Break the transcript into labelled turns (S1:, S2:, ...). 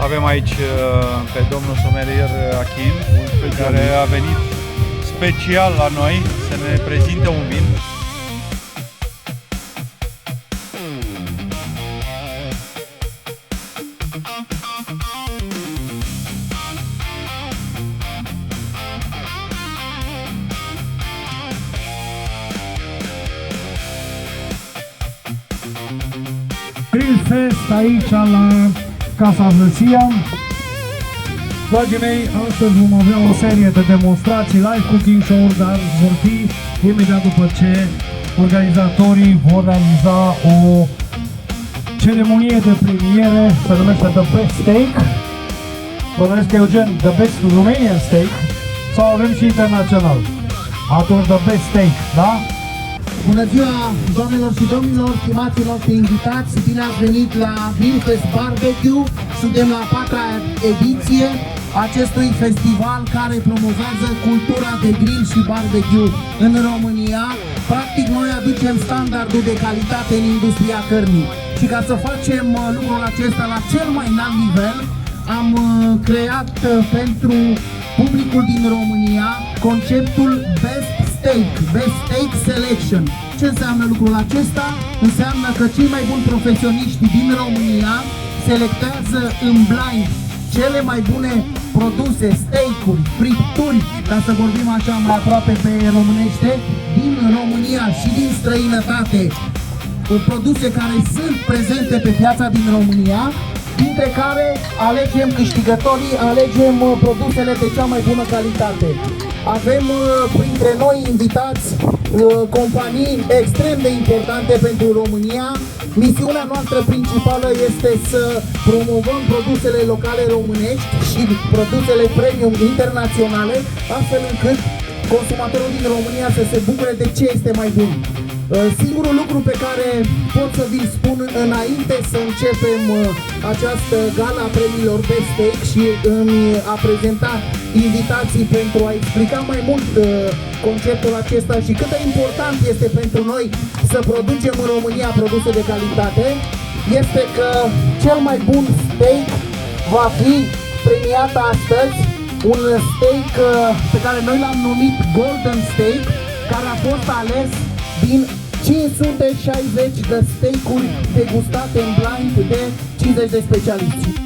S1: Avem aici pe domnul somelier Achim, care a venit special la noi să ne prezinte un vin.
S2: Grill Fest aici la Casa Vlăsia. Dragii mei, astăzi vom avea o serie de demonstrații, live cooking show-uri, dar vor fi imediat după ce organizatorii vor realiza o ceremonie de premiere, se numește The Best Steak. Bănuiesc că e gen The Best Romanian Steak sau avem și internațional. Atunci The Best Steak, da?
S3: Bună ziua, doamnelor și domnilor, stimații noștri invitați, bine ați venit la Grill Fest Barbecue. Suntem la 4-a ediție acestui festival care promovează cultura de grill și barbecue în România. Practic, noi aducem standardul de calitate în industria cărnii. Și ca să facem lucrul acesta la cel mai înalt nivel, am creat pentru publicul din România conceptul Best Steak Selection. Ce înseamnă lucrul acesta? Înseamnă că cei mai buni profesioniști din România selectează în blind cele mai bune produse, steak-uri, fripturi, ca să vorbim așa mai aproape pe românește, din România și din străinătate. Produse care sunt prezente pe piața din România, dintre care alegem câștigătorii, alegem produsele de cea mai bună calitate. Avem printre noi invitați companii extrem de importante pentru România. Misiunea noastră principală este să promovăm produsele locale românești și produsele premium internaționale, astfel încât consumatorul din România să se bucure de ce este mai bun. Singurul lucru pe care pot să vi-l spun înainte să începem această gala a premiilor Peste și a prezenta invitații pentru a explica mai mult conceptul acesta și cât de important este pentru noi să producem în România produse de calitate, este că cel mai bun steak va fi premiat astăzi, un steak pe care noi l-am numit Golden Steak, care a fost ales din 560 de steak-uri degustate în blind de 50 de specialiști.